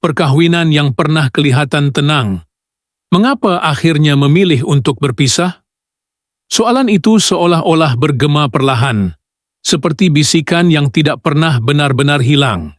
perkahwinan yang pernah kelihatan tenang. Mengapa akhirnya memilih untuk berpisah? Soalan itu seolah-olah bergema perlahan, seperti bisikan yang tidak pernah benar-benar hilang.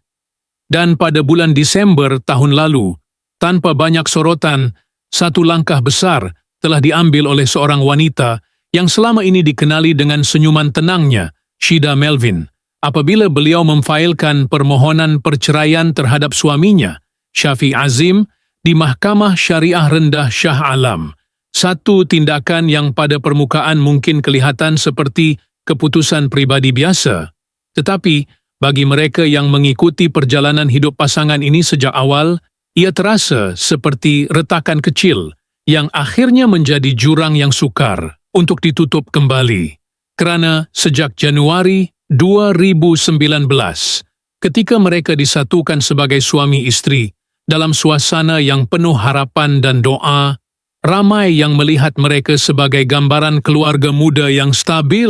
Dan pada bulan Desember tahun lalu, tanpa banyak sorotan, satu langkah besar telah diambil oleh seorang wanita yang selama ini dikenali dengan senyuman tenangnya, Shida Melvin, apabila beliau memfailkan permohonan perceraian terhadap suaminya, Shafiq Azim, di Mahkamah Syariah Rendah Shah Alam. Satu tindakan yang pada permukaan mungkin kelihatan seperti keputusan pribadi biasa. Tetapi, bagi mereka yang mengikuti perjalanan hidup pasangan ini sejak awal, ia terasa seperti retakan kecil yang akhirnya menjadi jurang yang sukar untuk ditutup kembali. Kerana sejak Januari 2019, ketika mereka disatukan sebagai suami istri, dalam suasana yang penuh harapan dan doa, ramai yang melihat mereka sebagai gambaran keluarga muda yang stabil,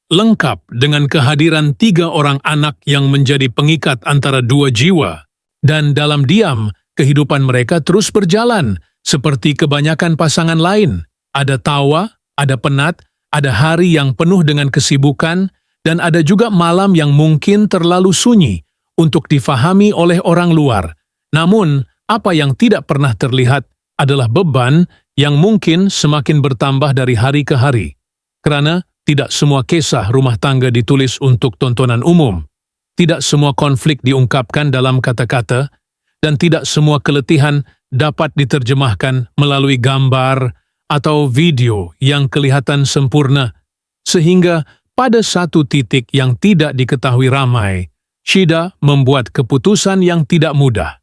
lengkap dengan kehadiran 3 orang anak yang menjadi pengikat antara dua jiwa. Dan dalam diam, kehidupan mereka terus berjalan, seperti kebanyakan pasangan lain. Ada tawa, ada penat, ada hari yang penuh dengan kesibukan, dan ada juga malam yang mungkin terlalu sunyi untuk difahami oleh orang luar. Namun, apa yang tidak pernah terlihat adalah beban yang mungkin semakin bertambah dari hari ke hari. Kerana tidak semua kisah rumah tangga ditulis untuk tontonan umum. Tidak semua konflik diungkapkan dalam kata-kata, dan tidak semua keletihan dapat diterjemahkan melalui gambar atau video yang kelihatan sempurna. Sehingga pada satu titik yang tidak diketahui ramai, Shida membuat keputusan yang tidak mudah.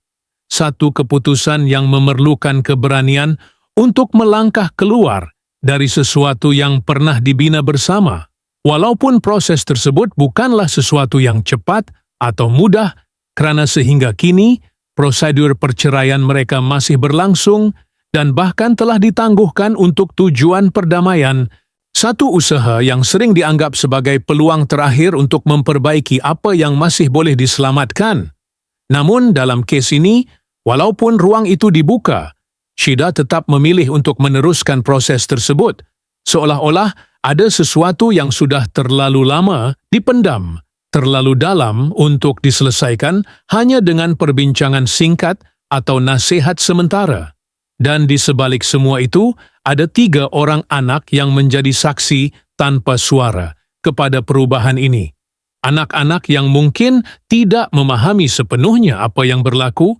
Satu keputusan yang memerlukan keberanian untuk melangkah keluar dari sesuatu yang pernah dibina bersama. Walaupun proses tersebut bukanlah sesuatu yang cepat atau mudah, kerana sehingga kini prosedur perceraian mereka masih berlangsung dan bahkan telah ditangguhkan untuk tujuan perdamaian. Satu usaha yang sering dianggap sebagai peluang terakhir untuk memperbaiki apa yang masih boleh diselamatkan. Namun dalam kes ini, walaupun ruang itu dibuka, Shida tetap memilih untuk meneruskan proses tersebut, seolah-olah ada sesuatu yang sudah terlalu lama dipendam, terlalu dalam untuk diselesaikan hanya dengan perbincangan singkat atau nasihat sementara. Dan di sebalik semua itu, ada 3 orang anak yang menjadi saksi tanpa suara kepada perubahan ini. Anak-anak yang mungkin tidak memahami sepenuhnya apa yang berlaku,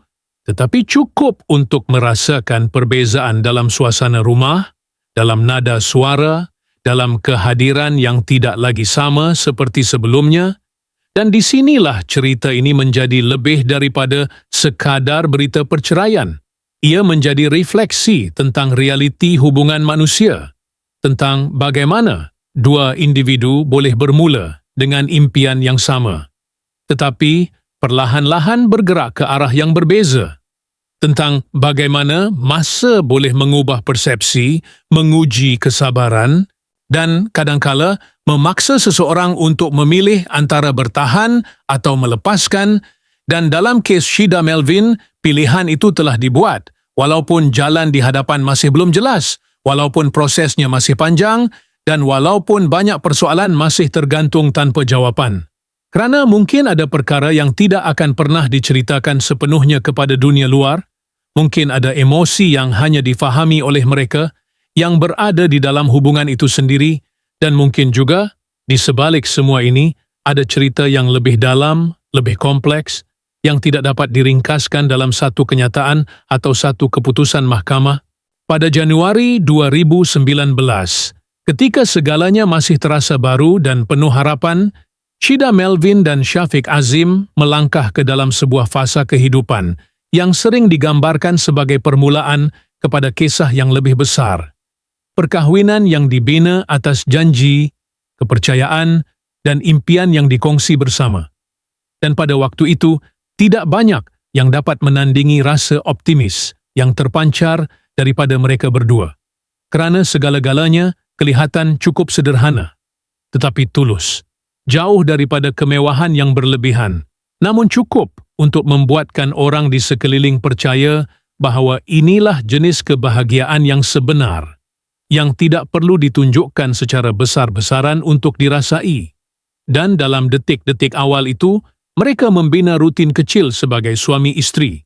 tetapi cukup untuk merasakan perbezaan dalam suasana rumah, dalam nada suara, dalam kehadiran yang tidak lagi sama seperti sebelumnya. Dan disinilah cerita ini menjadi lebih daripada sekadar berita perceraian. Ia menjadi refleksi tentang realiti hubungan manusia, tentang bagaimana 2 individu boleh bermula dengan impian yang sama, tetapi perlahan-lahan bergerak ke arah yang berbeza, tentang bagaimana masa boleh mengubah persepsi, menguji kesabaran, dan kadangkala memaksa seseorang untuk memilih antara bertahan atau melepaskan. Dan dalam kes Shida Melvin, pilihan itu telah dibuat, walaupun jalan di hadapan masih belum jelas, walaupun prosesnya masih panjang, dan walaupun banyak persoalan masih tergantung tanpa jawapan. Kerana mungkin ada perkara yang tidak akan pernah diceritakan sepenuhnya kepada dunia luar, mungkin ada emosi yang hanya difahami oleh mereka yang berada di dalam hubungan itu sendiri, dan mungkin juga di sebalik semua ini ada cerita yang lebih dalam, lebih kompleks, yang tidak dapat diringkaskan dalam satu kenyataan atau satu keputusan mahkamah. Pada Januari 2019, ketika segalanya masih terasa baru dan penuh harapan, Shida Melvin dan Shafiq Azim melangkah ke dalam sebuah fasa kehidupan yang sering digambarkan sebagai permulaan kepada kisah yang lebih besar. Perkahwinan yang dibina atas janji, kepercayaan, dan impian yang dikongsi bersama. Dan pada waktu itu, tidak banyak yang dapat menandingi rasa optimis yang terpancar daripada mereka berdua. Kerana segala-galanya kelihatan cukup sederhana, tetapi tulus, jauh daripada kemewahan yang berlebihan, namun cukup untuk membuatkan orang di sekeliling percaya bahawa inilah jenis kebahagiaan yang sebenar, yang tidak perlu ditunjukkan secara besar-besaran untuk dirasai. Dan dalam detik-detik awal itu, mereka membina rutin kecil sebagai suami isteri,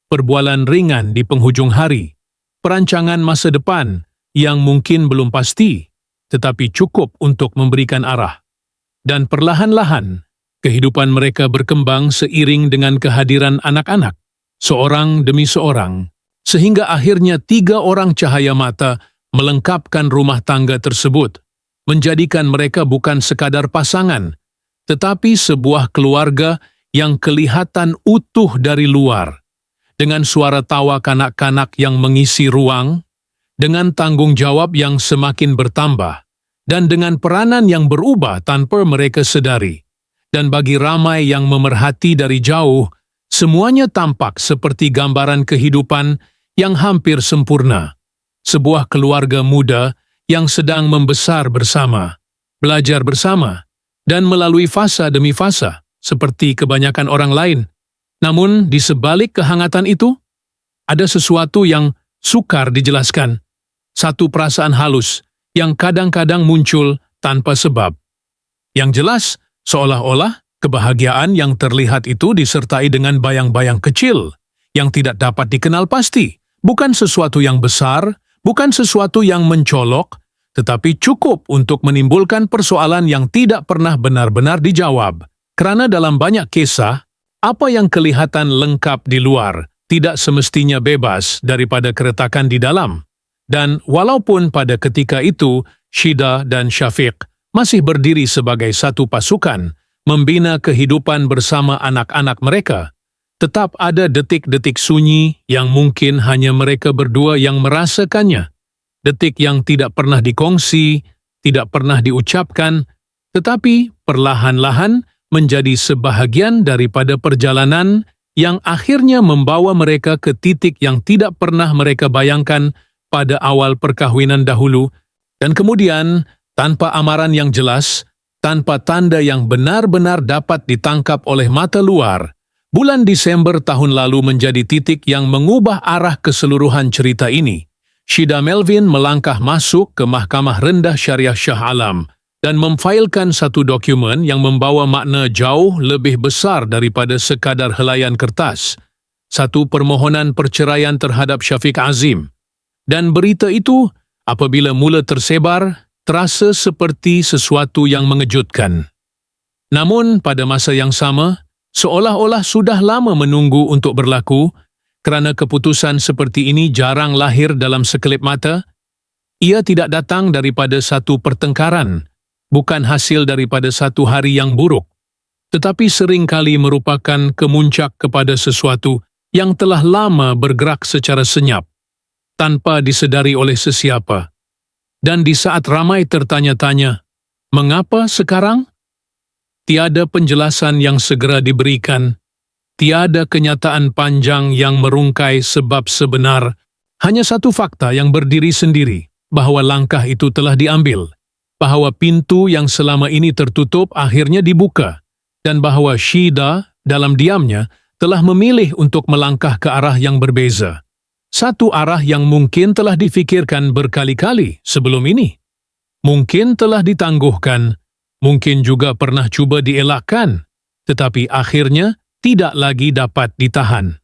perbualan ringan di penghujung hari, perancangan masa depan yang mungkin belum pasti, tetapi cukup untuk memberikan arah. Dan perlahan-lahan, kehidupan mereka berkembang seiring dengan kehadiran anak-anak, seorang demi seorang, sehingga akhirnya 3 orang cahaya mata melengkapkan rumah tangga tersebut, menjadikan mereka bukan sekadar pasangan, tetapi sebuah keluarga yang kelihatan utuh dari luar, dengan suara tawa kanak-kanak yang mengisi ruang, dengan tanggung jawab yang semakin bertambah, dan dengan peranan yang berubah tanpa mereka sedari. Dan bagi ramai yang memerhati dari jauh, semuanya tampak seperti gambaran kehidupan yang hampir sempurna. Sebuah keluarga muda yang sedang membesar bersama, belajar bersama, dan melalui fasa demi fasa, seperti kebanyakan orang lain. Namun, di sebalik kehangatan itu, ada sesuatu yang sukar dijelaskan. Satu perasaan halus yang kadang-kadang muncul tanpa sebab. Yang jelas, seolah-olah kebahagiaan yang terlihat itu disertai dengan bayang-bayang kecil yang tidak dapat dikenal pasti. Bukan sesuatu yang besar, bukan sesuatu yang mencolok, tetapi cukup untuk menimbulkan persoalan yang tidak pernah benar-benar dijawab. Kerana dalam banyak kisah, apa yang kelihatan lengkap di luar tidak semestinya bebas daripada keretakan di dalam. Dan walaupun pada ketika itu, Shida dan Syafiq masih berdiri sebagai satu pasukan, membina kehidupan bersama anak-anak mereka, tetap ada detik-detik sunyi yang mungkin hanya mereka berdua yang merasakannya. Detik yang tidak pernah dikongsi, tidak pernah diucapkan, tetapi perlahan-lahan menjadi sebahagian daripada perjalanan yang akhirnya membawa mereka ke titik yang tidak pernah mereka bayangkan pada awal perkahwinan dahulu, dan kemudian, tanpa amaran yang jelas, tanpa tanda yang benar-benar dapat ditangkap oleh mata luar, bulan Desember tahun lalu menjadi titik yang mengubah arah keseluruhan cerita ini. Shida Melvin melangkah masuk ke Mahkamah Rendah Syariah Shah Alam dan memfailkan satu dokumen yang membawa makna jauh lebih besar daripada sekadar helaian kertas. Satu permohonan perceraian terhadap Syafiq Azim. Dan berita itu, apabila mula tersebar, terasa seperti sesuatu yang mengejutkan. Namun, pada masa yang sama, seolah-olah sudah lama menunggu untuk berlaku, kerana keputusan seperti ini jarang lahir dalam sekelip mata. Ia tidak datang daripada satu pertengkaran, bukan hasil daripada satu hari yang buruk, tetapi seringkali merupakan kemuncak kepada sesuatu yang telah lama bergerak secara senyap, tanpa disedari oleh sesiapa. Dan di saat ramai tertanya-tanya, mengapa sekarang? Tiada penjelasan yang segera diberikan, tiada kenyataan panjang yang merungkai sebab sebenar, hanya satu fakta yang berdiri sendiri, bahawa langkah itu telah diambil, bahawa pintu yang selama ini tertutup akhirnya dibuka, dan bahawa Shida dalam diamnya telah memilih untuk melangkah ke arah yang berbeza. Satu arah yang mungkin telah difikirkan berkali-kali sebelum ini. Mungkin telah ditangguhkan, mungkin juga pernah cuba dielakkan, tetapi akhirnya tidak lagi dapat ditahan.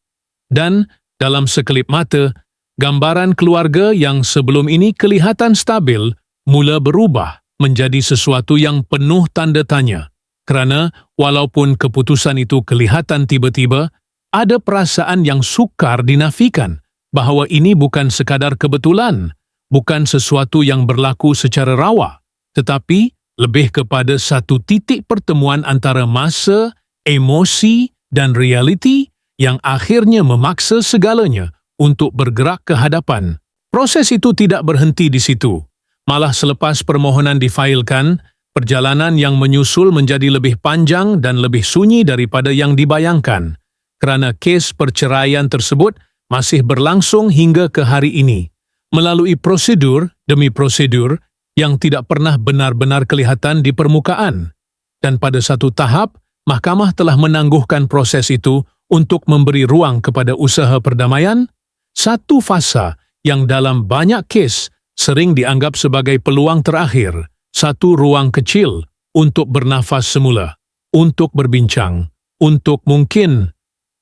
Dan dalam sekelip mata, gambaran keluarga yang sebelum ini kelihatan stabil mula berubah menjadi sesuatu yang penuh tanda tanya. Kerana walaupun keputusan itu kelihatan tiba-tiba, ada perasaan yang sukar dinafikan bahawa ini bukan sekadar kebetulan, bukan sesuatu yang berlaku secara rawa, tetapi lebih kepada satu titik pertemuan antara masa, emosi, dan realiti yang akhirnya memaksa segalanya untuk bergerak ke hadapan. Proses itu tidak berhenti di situ. Malah selepas permohonan difailkan, perjalanan yang menyusul menjadi lebih panjang dan lebih sunyi daripada yang dibayangkan, kerana kes perceraian tersebut masih berlangsung hingga ke hari ini, melalui prosedur demi prosedur yang tidak pernah benar-benar kelihatan di permukaan. Dan pada satu tahap, mahkamah telah menangguhkan proses itu untuk memberi ruang kepada usaha perdamaian, satu fasa yang dalam banyak kes sering dianggap sebagai peluang terakhir, satu ruang kecil untuk bernafas semula, untuk berbincang, untuk mungkin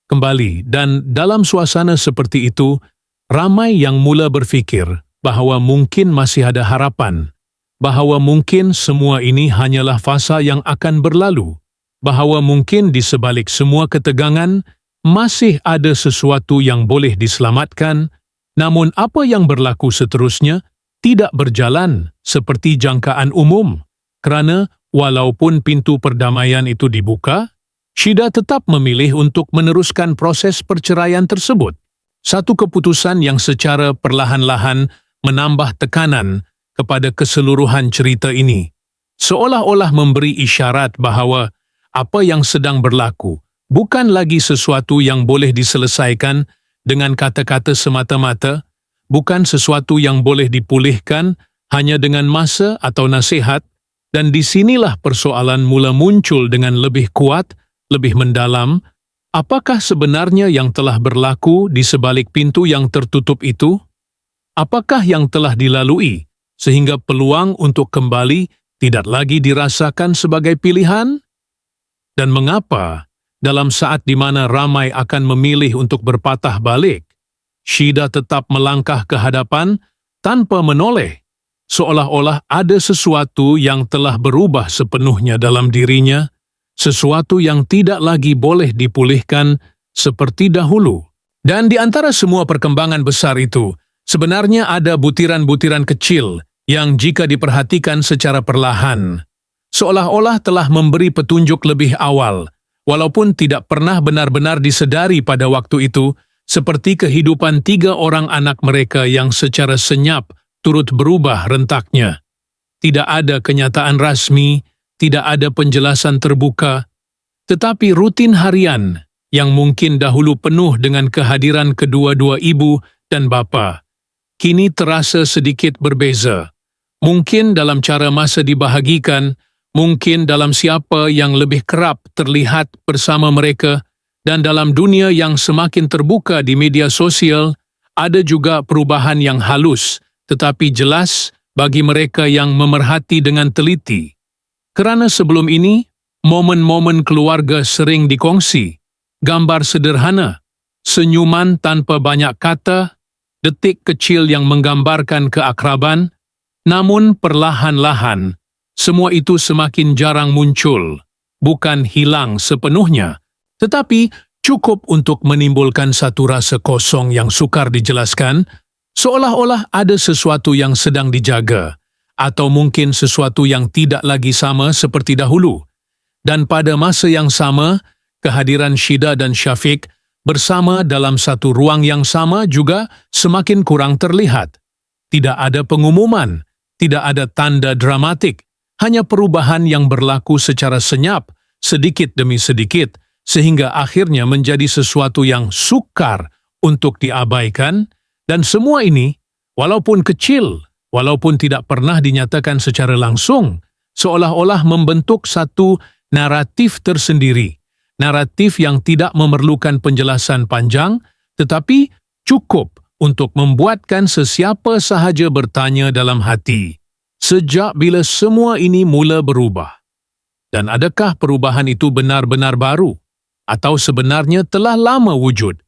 kembali. Dan dalam suasana seperti itu, ramai yang mula berfikir bahawa mungkin masih ada harapan, bahawa mungkin semua ini hanyalah fasa yang akan berlalu, bahawa mungkin di sebalik semua ketegangan masih ada sesuatu yang boleh diselamatkan. Namun apa yang berlaku seterusnya tidak berjalan seperti jangkaan umum, kerana walaupun pintu perdamaian itu dibuka, Shida tetap memilih untuk meneruskan proses perceraian tersebut. Satu keputusan yang secara perlahan-lahan menambah tekanan kepada keseluruhan cerita ini, seolah-olah memberi isyarat bahawa apa yang sedang berlaku bukan lagi sesuatu yang boleh diselesaikan dengan kata-kata semata-mata, bukan sesuatu yang boleh dipulihkan hanya dengan masa atau nasihat, dan di sinilah persoalan mula muncul dengan lebih kuat, lebih mendalam. Apakah sebenarnya yang telah berlaku di sebalik pintu yang tertutup itu? Apakah yang telah dilalui sehingga peluang untuk kembali tidak lagi dirasakan sebagai pilihan? Dan mengapa dalam saat di mana ramai akan memilih untuk berpatah balik, Shida tetap melangkah ke hadapan tanpa menoleh, seolah-olah ada sesuatu yang telah berubah sepenuhnya dalam dirinya, sesuatu yang tidak lagi boleh dipulihkan seperti dahulu. Dan di antara semua perkembangan besar itu, sebenarnya ada butiran-butiran kecil yang jika diperhatikan secara perlahan, seolah-olah telah memberi petunjuk lebih awal, walaupun tidak pernah benar-benar disedari pada waktu itu, seperti kehidupan 3 orang anak mereka yang secara senyap turut berubah rentaknya. Tidak ada kenyataan rasmi, tidak ada penjelasan terbuka, tetapi rutin harian yang mungkin dahulu penuh dengan kehadiran kedua-dua ibu dan bapa, kini terasa sedikit berbeza. Mungkin dalam cara masa dibahagikan, mungkin dalam siapa yang lebih kerap terlihat bersama mereka, dan dalam dunia yang semakin terbuka di media sosial, ada juga perubahan yang halus tetapi jelas bagi mereka yang memerhati dengan teliti. Kerana sebelum ini, momen-momen keluarga sering dikongsi, gambar sederhana, senyuman tanpa banyak kata, detik kecil yang menggambarkan keakraban, namun perlahan-lahan, semua itu semakin jarang muncul, bukan hilang sepenuhnya, tetapi cukup untuk menimbulkan satu rasa kosong yang sukar dijelaskan, seolah-olah ada sesuatu yang sedang dijaga, atau mungkin sesuatu yang tidak lagi sama seperti dahulu. Dan pada masa yang sama, kehadiran Shida dan Syafiq bersama dalam satu ruang yang sama juga semakin kurang terlihat. Tidak ada pengumuman, tidak ada tanda dramatik, hanya perubahan yang berlaku secara senyap, sedikit demi sedikit, sehingga akhirnya menjadi sesuatu yang sukar untuk diabaikan, dan semua ini, walaupun kecil, walaupun tidak pernah dinyatakan secara langsung, seolah-olah membentuk satu naratif tersendiri, naratif yang tidak memerlukan penjelasan panjang, tetapi cukup untuk membuatkan sesiapa sahaja bertanya dalam hati, sejak bila semua ini mula berubah? Dan adakah perubahan itu benar-benar baru? Atau sebenarnya telah lama wujud,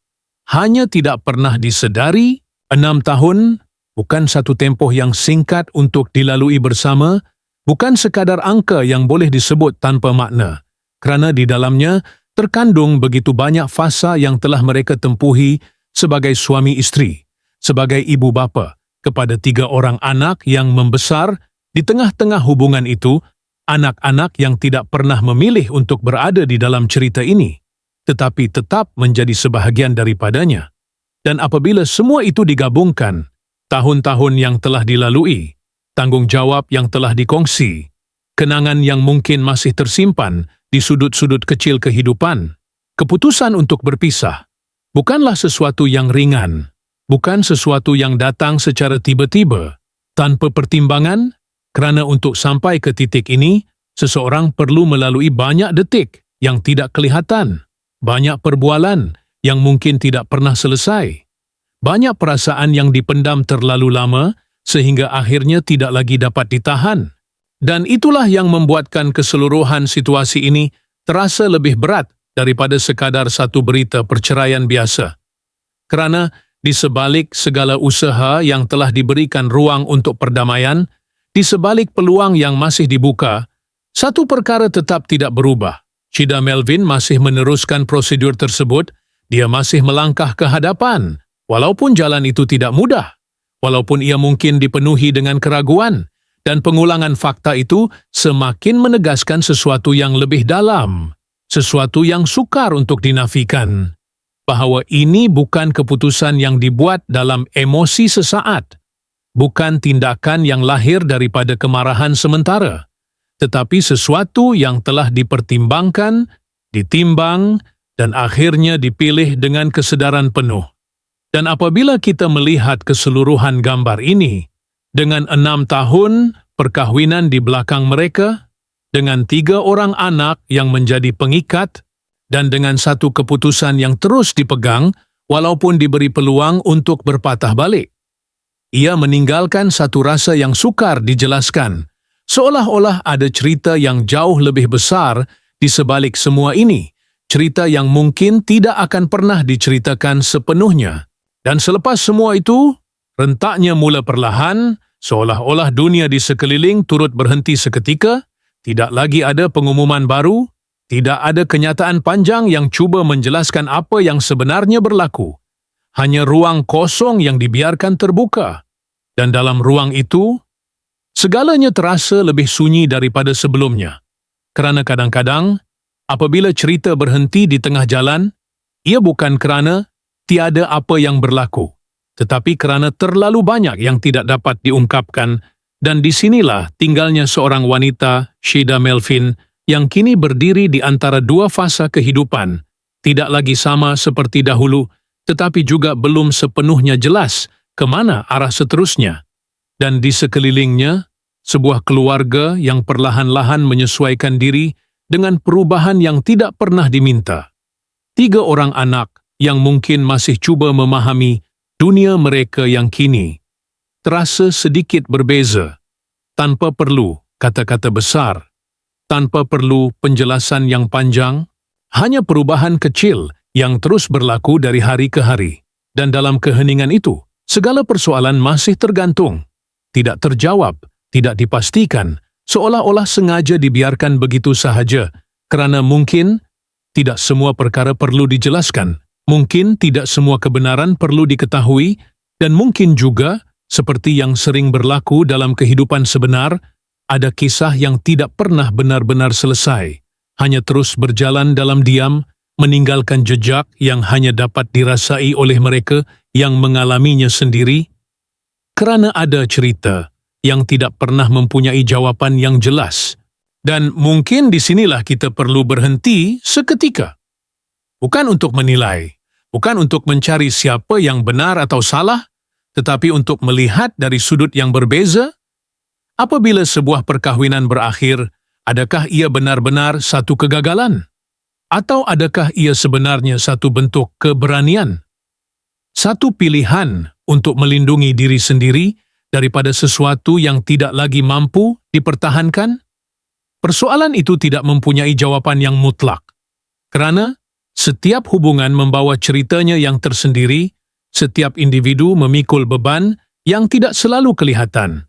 hanya tidak pernah disedari? 6 tahun bukan satu tempoh yang singkat untuk dilalui bersama, bukan sekadar angka yang boleh disebut tanpa makna, kerana di dalamnya terkandung begitu banyak fasa yang telah mereka tempuhi sebagai suami isteri, sebagai ibu bapa, kepada 3 orang anak yang membesar di tengah-tengah hubungan itu, anak-anak yang tidak pernah memilih untuk berada di dalam cerita ini, tetapi tetap menjadi sebahagian daripadanya. Dan apabila semua itu digabungkan, tahun-tahun yang telah dilalui, tanggungjawab yang telah dikongsi, kenangan yang mungkin masih tersimpan di sudut-sudut kecil kehidupan, keputusan untuk berpisah, bukanlah sesuatu yang ringan, bukan sesuatu yang datang secara tiba-tiba, tanpa pertimbangan, kerana untuk sampai ke titik ini, seseorang perlu melalui banyak detik yang tidak kelihatan. banyak perbualan yang mungkin tidak pernah selesai, banyak perasaan yang dipendam terlalu lama sehingga akhirnya tidak lagi dapat ditahan. Dan itulah yang membuatkan keseluruhan situasi ini terasa lebih berat daripada sekadar satu berita perceraian biasa. Kerana di sebalik segala usaha yang telah diberikan ruang untuk perdamaian, di sebalik peluang yang masih dibuka, satu perkara tetap tidak berubah. Shida Melvin masih meneruskan prosedur tersebut, dia masih melangkah ke hadapan, walaupun jalan itu tidak mudah, walaupun ia mungkin dipenuhi dengan keraguan, dan pengulangan fakta itu semakin menegaskan sesuatu yang lebih dalam, sesuatu yang sukar untuk dinafikan, bahawa ini bukan keputusan yang dibuat dalam emosi sesaat, bukan tindakan yang lahir daripada kemarahan sementara, tetapi sesuatu yang telah dipertimbangkan, ditimbang, dan akhirnya dipilih dengan kesedaran penuh. Dan apabila kita melihat keseluruhan gambar ini, dengan 6 tahun perkahwinan di belakang mereka, dengan 3 orang anak yang menjadi pengikat, dan dengan satu keputusan yang terus dipegang walaupun diberi peluang untuk berpatah balik. Ia meninggalkan satu rasa yang sukar dijelaskan, seolah-olah ada cerita yang jauh lebih besar di sebalik semua ini, cerita yang mungkin tidak akan pernah diceritakan sepenuhnya. Dan selepas semua itu, rentaknya mula perlahan, seolah-olah dunia di sekeliling turut berhenti seketika, tidak lagi ada pengumuman baru, tidak ada kenyataan panjang yang cuba menjelaskan apa yang sebenarnya berlaku. Hanya ruang kosong yang dibiarkan terbuka. Dan dalam ruang itu, segalanya terasa lebih sunyi daripada sebelumnya. Kerana kadang-kadang, apabila cerita berhenti di tengah jalan, ia bukan kerana tiada apa yang berlaku, tetapi kerana terlalu banyak yang tidak dapat diungkapkan, dan disinilah tinggalnya seorang wanita, Shida Melvin, yang kini berdiri di antara dua fasa kehidupan, tidak lagi sama seperti dahulu, tetapi juga belum sepenuhnya jelas ke mana arah seterusnya. Dan di sekelilingnya, sebuah keluarga yang perlahan-lahan menyesuaikan diri dengan perubahan yang tidak pernah diminta. 3 orang anak yang mungkin masih cuba memahami dunia mereka yang kini terasa sedikit berbeza, tanpa perlu kata-kata besar, tanpa perlu penjelasan yang panjang, hanya perubahan kecil yang terus berlaku dari hari ke hari. Dan dalam keheningan itu, segala persoalan masih tergantung, tidak terjawab, tidak dipastikan, seolah-olah sengaja dibiarkan begitu sahaja, kerana mungkin tidak semua perkara perlu dijelaskan, mungkin tidak semua kebenaran perlu diketahui, dan mungkin juga, seperti yang sering berlaku dalam kehidupan sebenar, ada kisah yang tidak pernah benar-benar selesai, hanya terus berjalan dalam diam, meninggalkan jejak yang hanya dapat dirasai oleh mereka yang mengalaminya sendiri, kerana ada cerita yang tidak pernah mempunyai jawapan yang jelas. Dan mungkin di sinilah kita perlu berhenti seketika. Bukan untuk menilai, bukan untuk mencari siapa yang benar atau salah, tetapi untuk melihat dari sudut yang berbeza. Apabila sebuah perkahwinan berakhir, adakah ia benar-benar satu kegagalan? Atau adakah ia sebenarnya satu bentuk keberanian? Satu pilihan untuk melindungi diri sendiri daripada sesuatu yang tidak lagi mampu dipertahankan? Persoalan itu tidak mempunyai jawapan yang mutlak. Kerana setiap hubungan membawa ceritanya yang tersendiri, setiap individu memikul beban yang tidak selalu kelihatan.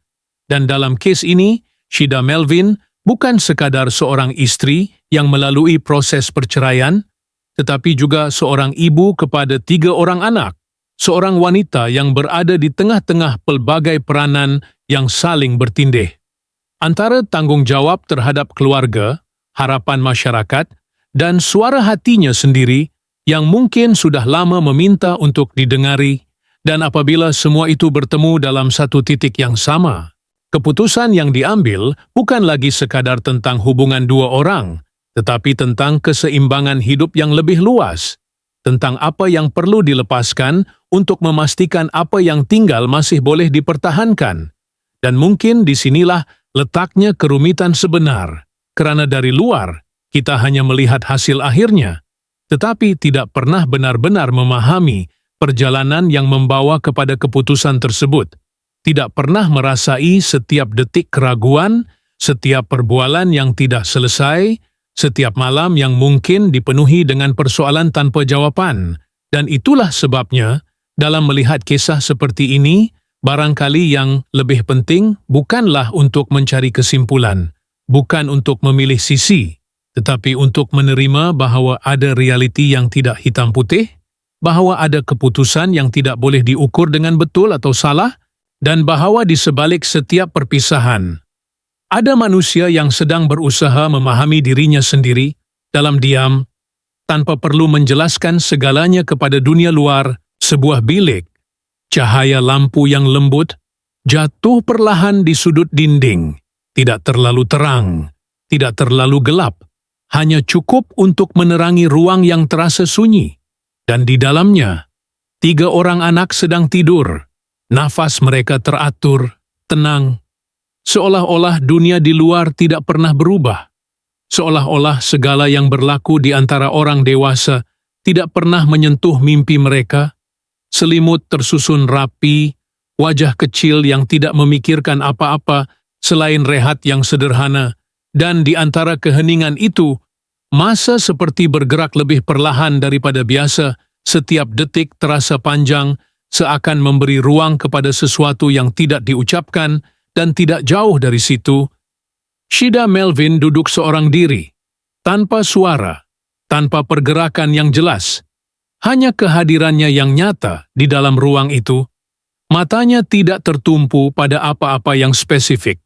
Dan dalam kes ini, Shida Melvin bukan sekadar seorang istri yang melalui proses perceraian, tetapi juga seorang ibu kepada 3 orang anak, seorang wanita yang berada di tengah-tengah pelbagai peranan yang saling bertindih. Antara tanggungjawab terhadap keluarga, harapan masyarakat, dan suara hatinya sendiri yang mungkin sudah lama meminta untuk didengari, dan apabila semua itu bertemu dalam satu titik yang sama, keputusan yang diambil bukan lagi sekadar tentang hubungan 2 orang, tetapi tentang keseimbangan hidup yang lebih luas, tentang apa yang perlu dilepaskan untuk memastikan apa yang tinggal masih boleh dipertahankan. Dan mungkin disinilah letaknya kerumitan sebenar, kerana dari luar kita hanya melihat hasil akhirnya, tetapi tidak pernah benar-benar memahami perjalanan yang membawa kepada keputusan tersebut. Tidak pernah merasai setiap detik keraguan, setiap perbualan yang tidak selesai, setiap malam yang mungkin dipenuhi dengan persoalan tanpa jawaban. Dan itulah sebabnya, dalam melihat kisah seperti ini, barangkali yang lebih penting bukanlah untuk mencari kesimpulan, bukan untuk memilih sisi, tetapi untuk menerima bahawa ada realiti yang tidak hitam putih, bahawa ada keputusan yang tidak boleh diukur dengan betul atau salah, dan bahawa di sebalik setiap perpisahan, ada manusia yang sedang berusaha memahami dirinya sendiri dalam diam, tanpa perlu menjelaskan segalanya kepada dunia luar. Sebuah bilik, cahaya lampu yang lembut, jatuh perlahan di sudut dinding. Tidak terlalu terang, tidak terlalu gelap, hanya cukup untuk menerangi ruang yang terasa sunyi. Dan di dalamnya, 3 orang anak sedang tidur. Nafas mereka teratur, tenang, seolah-olah dunia di luar tidak pernah berubah. Seolah-olah segala yang berlaku di antara orang dewasa tidak pernah menyentuh mimpi mereka. Selimut tersusun rapi, wajah kecil yang tidak memikirkan apa-apa selain rehat yang sederhana, dan di antara keheningan itu, masa seperti bergerak lebih perlahan daripada biasa. Setiap detik terasa panjang, seakan memberi ruang kepada sesuatu yang tidak diucapkan, dan tidak jauh dari situ, Shida Melvin duduk seorang diri, tanpa suara, tanpa pergerakan yang jelas. Hanya kehadirannya yang nyata di dalam ruang itu. Matanya tidak tertumpu pada apa-apa yang spesifik,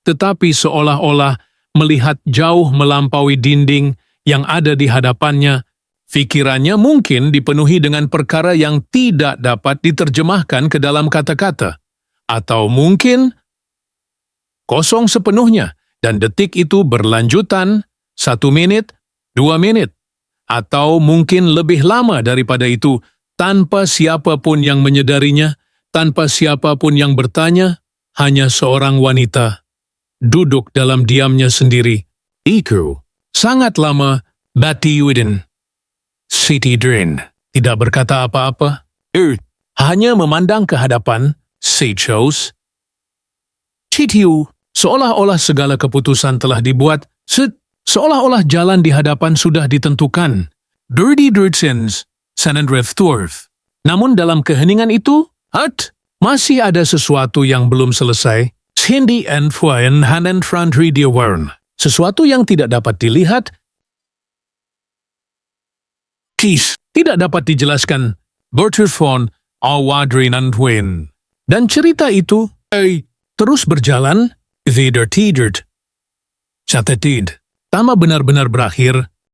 tetapi seolah-olah melihat jauh melampaui dinding yang ada di hadapannya. Pikirannya mungkin dipenuhi dengan perkara yang tidak dapat diterjemahkan ke dalam kata-kata, atau mungkin kosong sepenuhnya, dan detik itu berlanjutan 1 menit, 2 menit, atau mungkin lebih lama daripada itu, tanpa siapapun yang menyadarinya, tanpa siapapun yang bertanya, hanya seorang wanita duduk dalam diamnya sendiri. Iku sangat lama Batiuddin Siti Drin tidak berkata apa-apa. Hanya memandang ke hadapan Sejos. Citiu, seolah-olah segala keputusan telah dibuat, seolah-olah jalan di hadapan sudah ditentukan. Dirty Dirtsins, Sanandreth Thorf. Namun dalam keheningan itu, masih ada sesuatu yang belum selesai. Hindi and Fuan Hanan Frantri Diawern. Sesuatu yang tidak dapat dilihat, tidak dapat dijelaskan. Berterfon Awadrin and Win. Dan cerita itu terus berjalan. The Dirty Dirt. Catatid. Tama benar-benar berakhir,